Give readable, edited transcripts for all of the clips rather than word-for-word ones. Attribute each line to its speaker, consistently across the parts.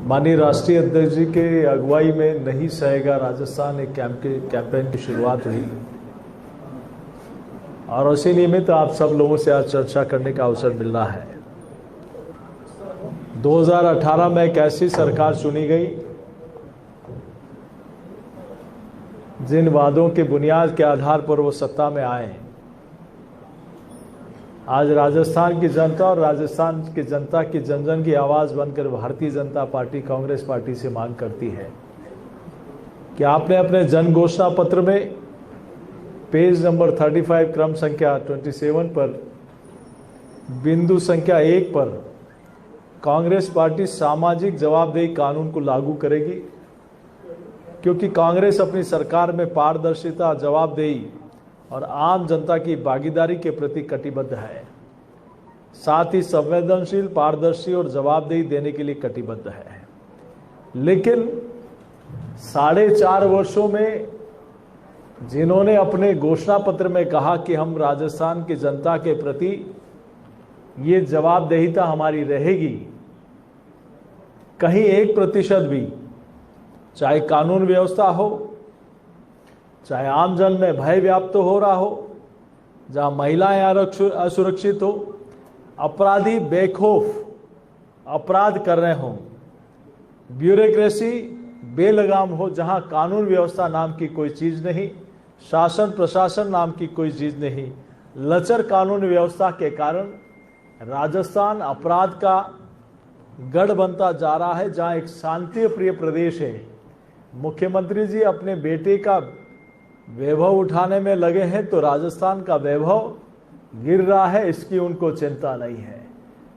Speaker 1: माननीय राष्ट्रीय अध्यक्ष जी के अगुवाई में नहीं सहेगा राजस्थान एक कैंपेन की शुरुआत हुई और उसी निमित्त आप सब लोगों से आज चर्चा करने का अवसर मिल रहा है। 2018 में एक ऐसी सरकार चुनी गई जिन वादों के बुनियाद के आधार पर वो सत्ता में आए। आज राजस्थान की जनता और राजस्थान की जनता की जन जन की आवाज बनकर भारतीय जनता पार्टी कांग्रेस पार्टी से मांग करती है कि आपने अपने जन घोषणा पत्र में पेज नंबर 35 क्रम संख्या 27 पर बिंदु संख्या 1 पर कांग्रेस पार्टी सामाजिक जवाबदेही कानून को लागू करेगी, क्योंकि कांग्रेस अपनी सरकार में पारदर्शिता, जवाबदेही और आम जनता की भागीदारी के प्रति कटिबद्ध है। साथ ही संवेदनशील, पारदर्शी और जवाबदेही देने के लिए कटिबद्ध है। लेकिन 4.5 वर्षों में जिन्होंने अपने घोषणा पत्र में कहा कि हम राजस्थान की जनता के प्रति ये जवाबदेहिता हमारी रहेगी, कहीं 1% भी, चाहे कानून व्यवस्था हो, चाहे आम जन में भय व्याप्त हो रहा हो, जहां महिलाएं असुरक्षित हो, अपराधी बेखौफ अपराध कर रहे हों, ब्यूरोक्रेसी बेलगाम हो, जहां कानून व्यवस्था नाम की कोई चीज नहीं, शासन प्रशासन नाम की कोई चीज नहीं, लचर कानून व्यवस्था के कारण राजस्थान अपराध का गढ़ बनता जा रहा है, जहां एक शांति प्रिय प्रदेश है। मुख्यमंत्री जी अपने बेटे का वैभव उठाने में लगे हैं तो राजस्थान का वैभव गिर रहा है, इसकी उनको चिंता नहीं है।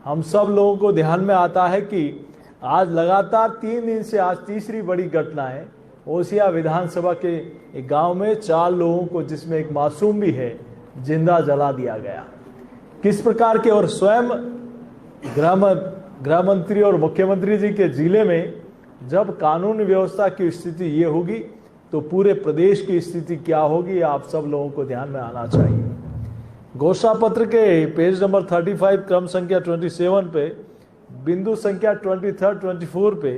Speaker 1: हम सब लोगों को ध्यान में आता है कि आज लगातार 3 दिन से आज तीसरी बड़ी घटना है। ओसिया विधानसभा के एक गांव में 4 लोगों को, जिसमें एक मासूम भी है, जिंदा जला दिया गया। किस प्रकार के, और स्वयं गृह मंत्री और मुख्यमंत्री जी के जिले में जब कानून व्यवस्था की स्थिति ये होगी तो पूरे प्रदेश की स्थिति क्या होगी, आप सब लोगों को ध्यान में आना चाहिए। घोषणा पत्र के पेज नंबर 35 क्रम संख्या 27 पे बिंदु संख्या 23-24 पे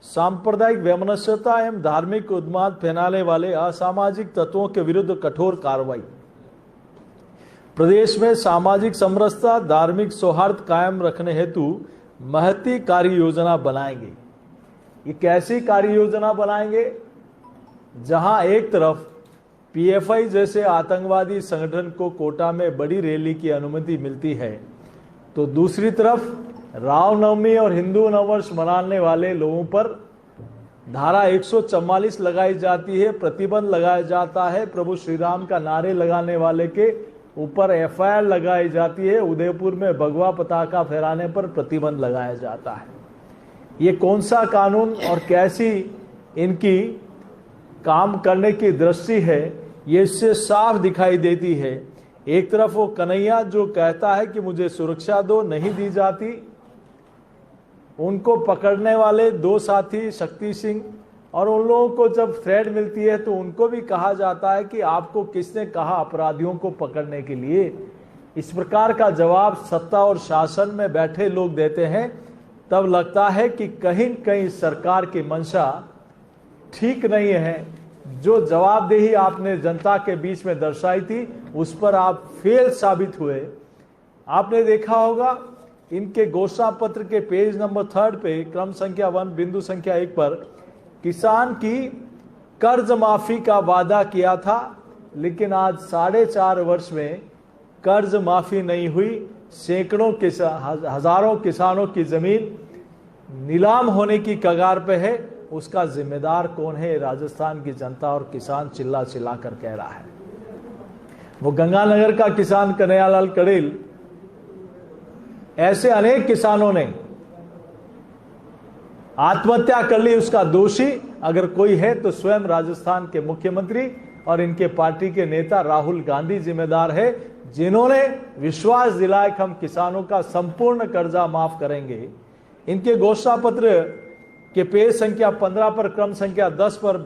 Speaker 1: सांप्रदायिक वैमनस्यता एवं धार्मिक उन्माद फैलाने वाले असामाजिक तत्वों के विरुद्ध कठोर कार्रवाई। प्रदेश में सामाजिक समरसता, धार्मिक सौहार्द कायम रखने हेतु महती कार्य योजना बनाएंगे। ये कैसी कार्य योजना बनाएंगे, जहां एक तरफ पीएफआई जैसे आतंकवादी संगठन को कोटा में बड़ी रैली की अनुमति मिलती है, तो दूसरी तरफ रामनवमी और हिंदू नववर्ष मनाने वाले लोगों पर धारा 144 लगाई जाती है, प्रतिबंध लगाया जाता है। प्रभु श्री राम का नारे लगाने वाले के ऊपर एफआईआर लगाई जाती है। उदयपुर में भगवा पताका फहराने पर प्रतिबंध लगाया जाता है। ये कौन सा कानून और कैसी इनकी काम करने की दृष्टि है, ये इससे साफ दिखाई देती है। एक तरफ वो कन्हैया जो कहता है कि मुझे सुरक्षा दो, नहीं दी जाती। उनको पकड़ने वाले 2 साथी शक्ति सिंह, और उन लोगों को जब थ्रेट मिलती है तो उनको भी कहा जाता है कि आपको किसने कहा अपराधियों को पकड़ने के लिए। इस प्रकार का जवाब सत्ता और शासन में बैठे लोग देते हैं, तब लगता है कि कहीं कहीं सरकार की मंशा ठीक नहीं है। जो जवाबदेही आपने जनता के बीच में दर्शाई थी, उस पर आप फेल साबित हुए। आपने देखा होगा इनके घोषणा पत्र के पेज नंबर 3 पे क्रम संख्या 1 बिंदु संख्या 1 पर किसान की कर्ज माफी का वादा किया था, लेकिन आज 4.5 वर्ष में कर्ज माफी नहीं हुई। सैकड़ों हजारों किसानों की जमीन नीलाम होने की कगार पे है। उसका जिम्मेदार कौन है? राजस्थान की जनता और किसान चिल्ला चिल्ला कर कह रहा है। वो गंगानगर का किसान कन्हैयालाल कड़ेल, ऐसे अनेक किसानों ने आत्महत्या कर ली। उसका दोषी अगर कोई है तो स्वयं राजस्थान के मुख्यमंत्री और इनके पार्टी के नेता राहुल गांधी जिम्मेदार है, जिन्होंने विश्वास दिलाया कि हम किसानों का संपूर्ण कर्जा माफ करेंगे। इनके घोषणा पत्र के पेज संख्या 15 पर क्रम संख्या 10 पर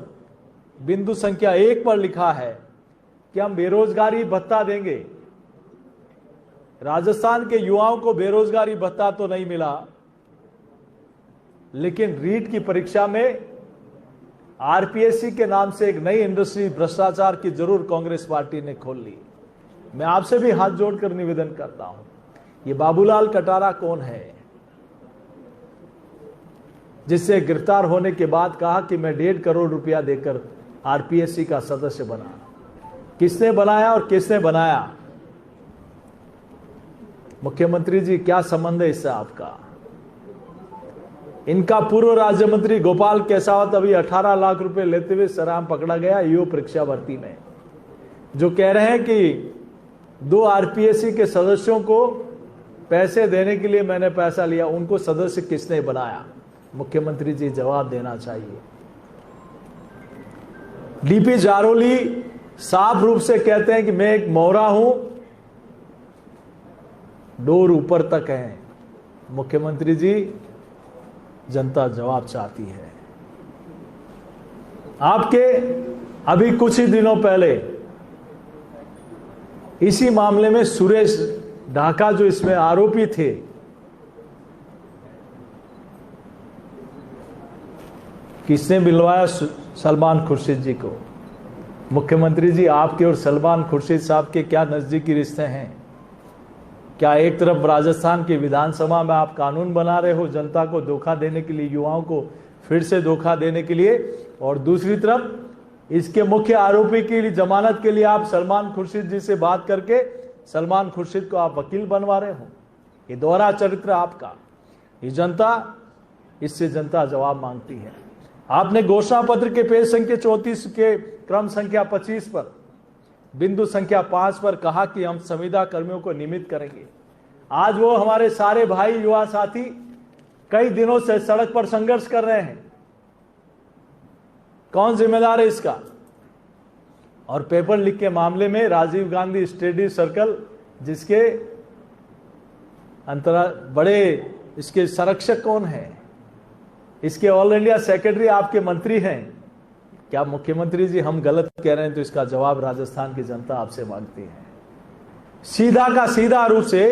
Speaker 1: बिंदु संख्या 1 पर लिखा है कि हम बेरोजगारी भत्ता देंगे। राजस्थान के युवाओं को बेरोजगारी भत्ता तो नहीं मिला, लेकिन रीट की परीक्षा में आरपीएससी के नाम से एक नई इंडस्ट्री भ्रष्टाचार की जरूर कांग्रेस पार्टी ने खोल ली। मैं आपसे भी हाथ जोड़कर निवेदन करता हूं, ये बाबूलाल कटारा कौन है जिससे गिरफ्तार होने के बाद कहा कि मैं 1.5 करोड़ रुपया देकर आरपीएससी का सदस्य बना? किसने बनाया और किसने बनाया? मुख्यमंत्री जी, क्या संबंध है इससे आपका? इनका पूर्व राज्य मंत्री गोपाल केसावत अभी 18 लाख रुपए लेते हुए सरेआम पकड़ा गया ईओ परीक्षा भर्ती में, जो कह रहे हैं कि 2 आरपीएससी के सदस्यों को पैसे देने के लिए मैंने पैसा लिया। उनको सदस्य किसने बनाया? मुख्यमंत्री जी जवाब देना चाहिए। डीपी जारोली साफ रूप से कहते हैं कि मैं एक मोहरा हूं, डोर ऊपर तक है। मुख्यमंत्री जी, जनता जवाब चाहती है। आपके अभी कुछ ही दिनों पहले इसी मामले में सुरेश ढाका जो इसमें आरोपी थे, किसने मिलवाया? सलमान खुर्शीद जी को। मुख्यमंत्री जी, आपके और सलमान खुर्शीद साहब के क्या नजदीकी रिश्ते हैं? क्या एक तरफ राजस्थान की विधानसभा में आप कानून बना रहे हो जनता को धोखा देने के लिए, युवाओं को फिर से धोखा देने के लिए, और दूसरी तरफ इसके मुख्य आरोपी के लिए जमानत के लिए आप सलमान खुर्शीद जी से बात करके सलमान खुर्शीद को आप वकील बनवा रहे हो? ये दोहरा चरित्र आपका। ये जनता, इससे जनता जवाब मांगती है। आपने घोषणा पत्र के पेज संख्या 34 के क्रम संख्या 25 पर बिंदु संख्या 5 पर कहा कि हम संविदा कर्मियों को नियमित करेंगे। आज वो हमारे सारे भाई युवा साथी कई दिनों से सड़क पर संघर्ष कर रहे हैं। कौन जिम्मेदार है इसका? और पेपर लीक के मामले में राजीव गांधी स्टडी सर्कल, जिसके बड़े इसके संरक्षक कौन है? इसके ऑल इंडिया सेक्रेटरी आपके मंत्री हैं। क्या मुख्यमंत्री जी हम गलत कह रहे हैं? तो इसका जवाब राजस्थान की जनता आपसे मांगती है। सीधा का सीधा रूप से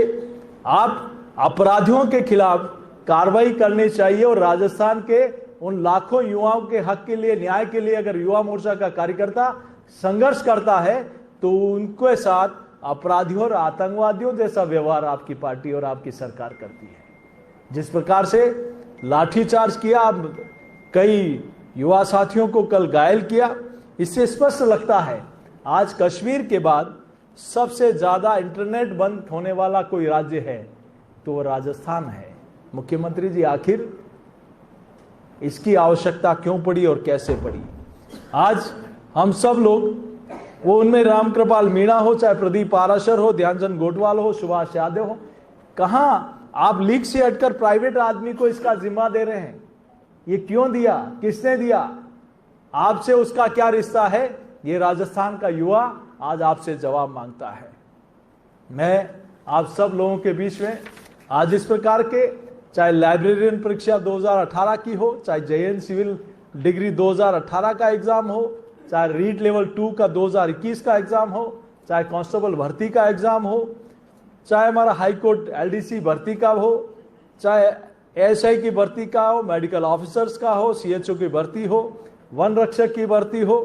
Speaker 1: आप अपराधियों के खिलाफ कार्रवाई करनी चाहिए, और राजस्थान के उन लाखों युवाओं के हक के लिए, न्याय के लिए अगर युवा मोर्चा का कार्यकर्ता संघर्ष करता है तो उनके साथ अपराधियों और आतंकवादियों जैसा व्यवहार आपकी पार्टी और आपकी सरकार करती है। जिस प्रकार से लाठीचार्ज किया, कई युवा साथियों को कल घायल किया, इससे स्पष्ट लगता है आज कश्मीर के बाद सबसे ज्यादा इंटरनेट बंद होने वाला कोई राज्य है तो वो राजस्थान है। मुख्यमंत्री जी, आखिर इसकी आवश्यकता क्यों पड़ी और कैसे पड़ी? आज हम सब लोग, वो उनमें रामकृपाल मीणा हो, चाहे प्रदीप पाराशर हो, ध्यानचंद गोटवाल हो, सुभाष यादव हो, कहां आप लीग से हटकर प्राइवेट आदमी को इसका जिम्मा दे रहे हैं? ये क्यों दिया? किसने दिया? आपसे उसका क्या रिश्ता है? ये राजस्थान का युवा आज आपसे जवाब मांगता है। मैं आप सब लोगों के बीच में आज इस प्रकार के, चाहे लाइब्रेरियन परीक्षा 2018 की हो, चाहे जेएन सिविल डिग्री 2018 का एग्जाम हो, चाहे रीट लेवल 2 का 2021 का एग्जाम हो, चाहे कांस्टेबल भर्ती का एग्जाम हो, चाहे हमारा हाईकोर्ट एलडीसी भर्ती का हो, चाहे एएसआई की भर्ती का हो, मेडिकल ऑफिसर्स का हो, सीएचओ की भर्ती हो, वन रक्षक की भर्ती हो,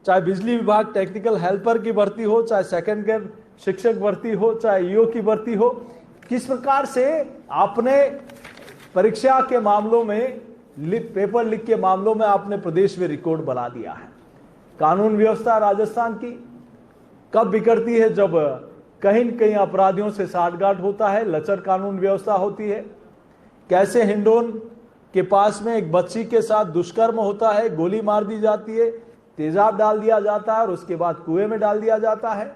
Speaker 1: चाहे बिजली विभाग टेक्निकल हेल्पर की भर्ती हो, चाहे सेकंड ग्रेड शिक्षक भर्ती हो, चाहे ईओ की भर्ती हो, किस प्रकार से आपने परीक्षा के मामलों में, पेपर लीक के मामलों में आपने प्रदेश में रिकॉर्ड बना दिया है। कानून व्यवस्था राजस्थान की कब बिगड़ती है? जब कहीं न कहीं अपराधियों से साठगांठ होता है, लचर कानून व्यवस्था होती है। कैसे हिंडोन के पास में एक बच्ची के साथ दुष्कर्म होता है, गोली मार दी जाती है, तेजाब डाल दिया जाता है और उसके बाद कुएं में डाल दिया जाता है।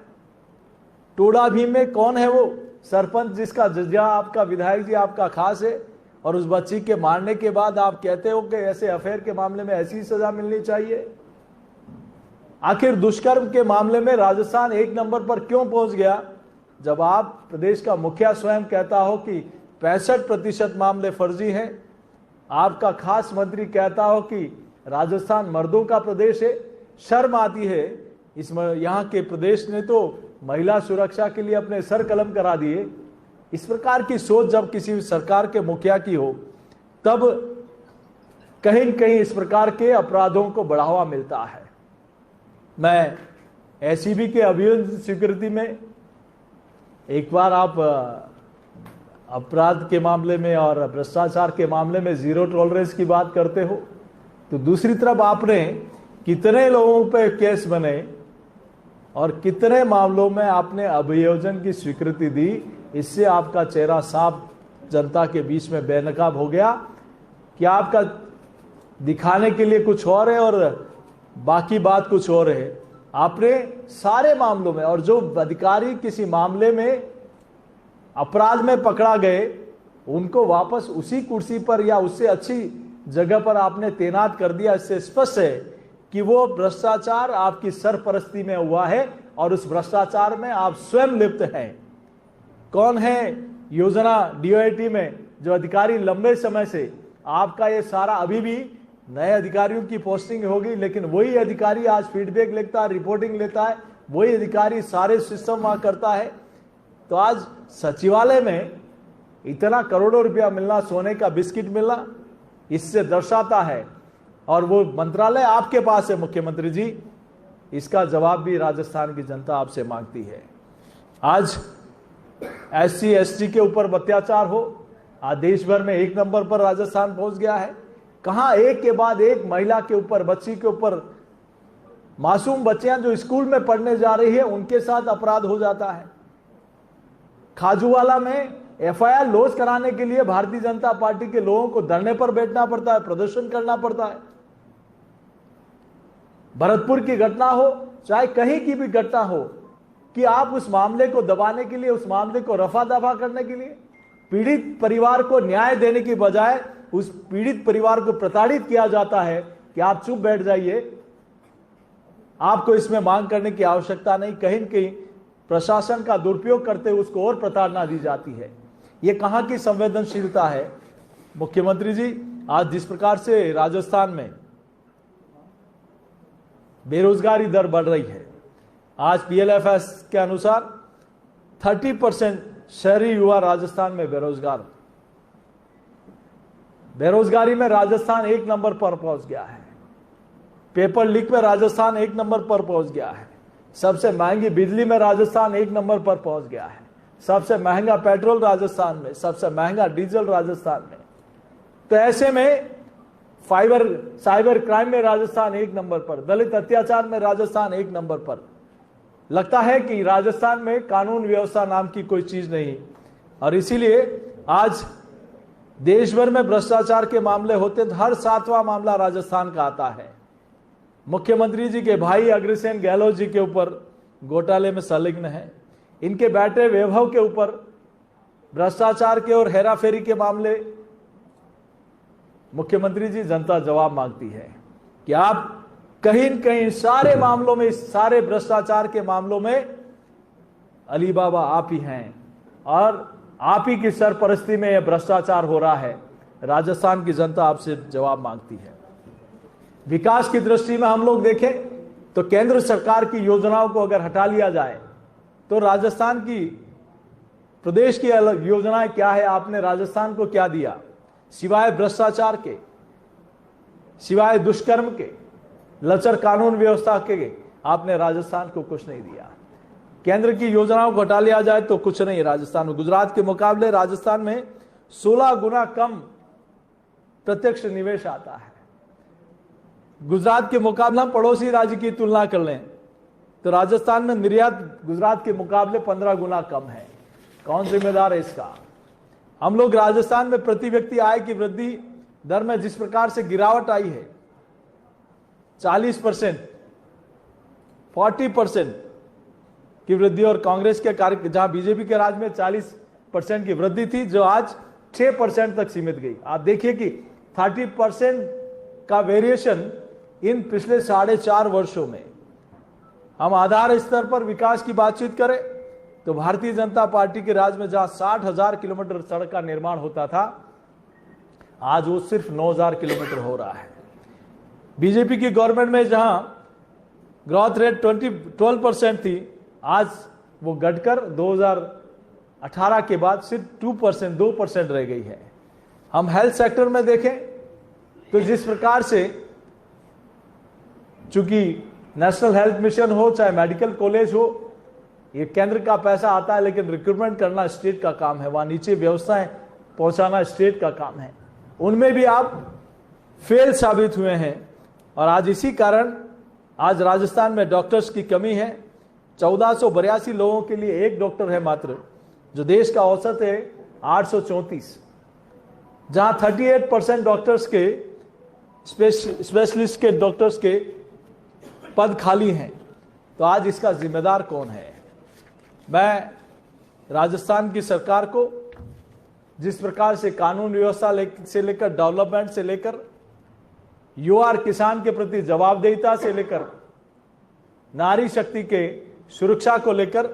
Speaker 1: टोडा भीम में कौन है वो सरपंच जिसका जज्बा आपका विधायक जी आपका खास है, और उस बच्ची के मारने के बाद आप कहते हो कि ऐसे अफेयर के मामले में ऐसी सजा मिलनी चाहिए? आखिर दुष्कर्म के मामले में राजस्थान 1 नंबर पर क्यों पहुंच गया? जब आप प्रदेश का मुखिया स्वयं कहता हो कि 65% मामले फर्जी हैं, आपका खास मंत्री कहता हो कि राजस्थान मर्दों का प्रदेश है। शर्म आती है। यहाँ के प्रदेश ने तो महिला सुरक्षा के लिए अपने सर कलम करा दिए। इस प्रकार की सोच जब किसी सरकार के मुखिया की हो, तब कहीं न कहीं इस प्रकार के अपराधों को बढ़ावा मिलता है। मैं एसीबी के अभियोजन स्वीकृति में, एक बार आप अपराध के मामले में और भ्रष्टाचार के मामले में जीरो टॉलरेंस की बात करते हो, तो दूसरी तरफ आपने कितने लोगों पे केस बने और कितने मामलों में आपने अभियोजन की स्वीकृति दी। इससे आपका चेहरा साफ जनता के बीच में बेनकाब हो गया कि आपका दिखाने के लिए कुछ और है और बाकी बात कुछ और है। आपने सारे मामलों में, और जो अधिकारी किसी मामले में अपराध में पकड़ा गए उनको वापस उसी कुर्सी पर या उससे अच्छी जगह पर आपने तैनात कर दिया। इससे स्पष्ट है कि वो भ्रष्टाचार आपकी सरपरस्ती में हुआ है और उस भ्रष्टाचार में आप स्वयं लिप्त हैं। कौन है योजना डीओआईटी में जो अधिकारी लंबे समय से, आपका ये सारा, अभी भी नए अधिकारियों की पोस्टिंग होगी लेकिन वही अधिकारी आज फीडबैक लेता है, रिपोर्टिंग लेता है, वही अधिकारी सारे सिस्टम वहां करता है। तो आज सचिवालय में इतना करोड़ों रुपया मिलना, सोने का बिस्किट मिलना, इससे दर्शाता है। और वो मंत्रालय आपके पास है मुख्यमंत्री जी, इसका जवाब भी राजस्थान की जनता आपसे मांगती है। आज एससी एसटी के ऊपर अत्याचार हो, आज देश भर में 1 नंबर पर राजस्थान पहुंच गया है। कहां एक के बाद एक महिला के ऊपर, बच्ची के ऊपर, मासूम बच्चियां जो स्कूल में पढ़ने जा रही है उनके साथ अपराध हो जाता है। खाजूवाला में एफआईआर लॉन्च कराने के लिए भारतीय जनता पार्टी के लोगों को धरने पर बैठना पड़ता है, प्रदर्शन करना पड़ता है। भरतपुर की घटना हो, चाहे कहीं की भी घटना हो, कि आप उस मामले को दबाने के लिए, उस मामले को रफा दफा करने के लिए, पीड़ित परिवार को न्याय देने की बजाय उस पीड़ित परिवार को प्रताड़ित किया जाता है कि आप चुप बैठ जाइए, आपको इसमें मांग करने की आवश्यकता नहीं। कहीं न कहीं प्रशासन का दुरुपयोग करते हुए उसको और प्रताड़ना दी जाती है। ये कहां की संवेदनशीलता है मुख्यमंत्री जी? आज जिस प्रकार से राजस्थान में बेरोजगारी दर बढ़ रही है, आज पीएलएफएस के अनुसार 30% शहरी युवा राजस्थान में बेरोजगार। बेरोजगारी में राजस्थान 1 नंबर पर पहुंच गया है। पेपर लीक में राजस्थान 1 नंबर पर पहुंच गया है। सबसे महंगी बिजली में राजस्थान 1 नंबर पर पहुंच गया है। सबसे महंगा पेट्रोल राजस्थान में, सबसे महंगा डीजल राजस्थान में। तो ऐसे में साइबर क्राइम में राजस्थान 1 नंबर पर, दलित अत्याचार में राजस्थान 1 नंबर पर। लगता है कि राजस्थान में कानून व्यवस्था नाम की कोई चीज नहीं, और इसीलिए आज देश भर में भ्रष्टाचार के मामले होते तो हर 7वां मामला राजस्थान का आता है। मुख्यमंत्री जी के भाई अग्रसेन गहलोत जी के ऊपर घोटाले में संलिग्न है। इनके बेटे वैभव के ऊपर भ्रष्टाचार के और हेराफेरी के मामले। मुख्यमंत्री जी, जनता जवाब मांगती है कि आप कहीं न कहीं सारे मामलों में, इस सारे भ्रष्टाचार के मामलों में अली बाबा आप ही हैं और आप ही की सरपरस्ती में यह भ्रष्टाचार हो रहा है। राजस्थान की जनता आपसे जवाब मांगती है। विकास की दृष्टि में हम लोग देखें तो केंद्र सरकार की योजनाओं को अगर हटा लिया जाए तो राजस्थान की, प्रदेश की अलग योजनाएं क्या है? आपने राजस्थान को क्या दिया? सिवाय भ्रष्टाचार के, सिवाय दुष्कर्म के, लचर कानून व्यवस्था के आपने राजस्थान को कुछ नहीं दिया। केंद्र की योजनाओं को हटा लिया जाए तो कुछ नहीं राजस्थान में। गुजरात के मुकाबले राजस्थान में 16 गुना कम प्रत्यक्ष निवेश आता है। गुजरात के मुकाबले, हम पड़ोसी राज्य की तुलना कर लें तो राजस्थान में निर्यात गुजरात के मुकाबले 15 गुना कम है। कौन जिम्मेदार है इसका? हम लोग राजस्थान में प्रति व्यक्ति आय की वृद्धि दर में जिस प्रकार से गिरावट आई है, 40%, 40% की वृद्धि, और कांग्रेस के कार्य, जहां बीजेपी के राज में 40% की वृद्धि थी, जो आज 6% तक सीमित गई। आप देखिए कि 30% का वेरिएशन इन पिछले 4.5 वर्षों में। हम आधार स्तर पर विकास की बातचीत करें तो भारतीय जनता पार्टी के राज में जहां 60,000 किलोमीटर सड़क का निर्माण होता था, आज वो सिर्फ 9,000 किलोमीटर हो रहा है। बीजेपी की गवर्नमेंट में जहां ग्रोथ रेट 12% थी, आज वो घटकर 2018 के बाद सिर्फ 2% रह गई है। हम हेल्थ सेक्टर में देखें तो जिस प्रकार से चूंकि नेशनल हेल्थ मिशन हो चाहे मेडिकल कॉलेज हो, ये केंद्र का पैसा आता है, लेकिन रिक्रूटमेंट करना स्टेट का काम है, वहां नीचे व्यवस्थाएं पहुंचाना स्टेट का काम है। उनमें भी आप फेल साबित हुए हैं और आज इसी कारण आज राजस्थान में डॉक्टर्स की कमी है। 1482 लोगों के लिए एक डॉक्टर है मात्र, जो देश का औसत है 834। जहां 38% डॉक्टर्स के स्पेशलिस्ट के डॉक्टर्स के पद खाली हैं, तो आज इसका जिम्मेदार कौन है? मैं राजस्थान की सरकार को जिस प्रकार से कानून व्यवस्था से लेकर डेवलपमेंट से लेकर युवा और किसान के प्रति जवाबदेहिता से लेकर नारी शक्ति के सुरक्षा को लेकर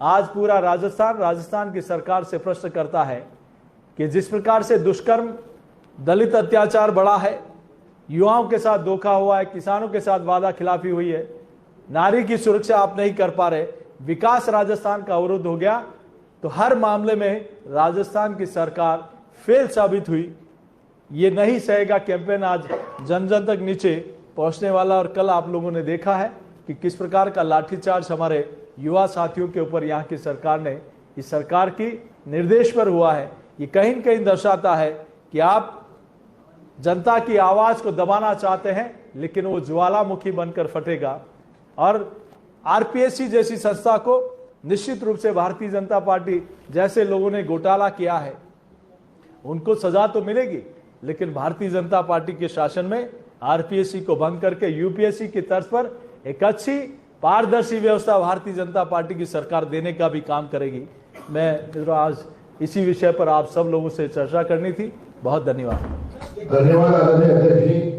Speaker 1: आज पूरा राजस्थान की सरकार से प्रश्न करता है कि जिस प्रकार से दुष्कर्म, दलित अत्याचार बढ़ा है, युवाओं के साथ धोखा हुआ है, किसानों के साथ वादा खिलाफी हुई है, नारी की सुरक्षा आप नहीं कर पा रहे, विकास राजस्थान का अवरुद्ध हो गया, तो हर मामले में राजस्थान की सरकार फेल साबित हुई। ये नहीं सहेगा कैंपेन आज जन जन तक नीचे पहुंचने वाला। और कल आप लोगों ने देखा है कि किस प्रकार का लाठीचार्ज हमारे युवा साथियों के ऊपर यहाँ की सरकार ने, इस सरकार की निर्देश पर हुआ है। ये कहीं न कहीं दर्शाता है कि आप जनता की आवाज को दबाना चाहते हैं, लेकिन वो ज्वालामुखी बनकर फटेगा। और आरपीएससी जैसी संस्था को निश्चित रूप से भारतीय जनता पार्टी जैसे लोगों ने घोटाला किया है उनको सजा तो मिलेगी, लेकिन भारतीय जनता पार्टी के शासन में आरपीएससी को भंग करके यूपीएससी की तर्ज पर एक अच्छी पारदर्शी व्यवस्था भारतीय जनता पार्टी की सरकार देने का भी काम करेगी। मैं आज इसी विषय पर आप सब लोगों से चर्चा करनी थी। बहुत धन्यवाद।
Speaker 2: धन्यवाद आदरणीय अध्यक्ष जी।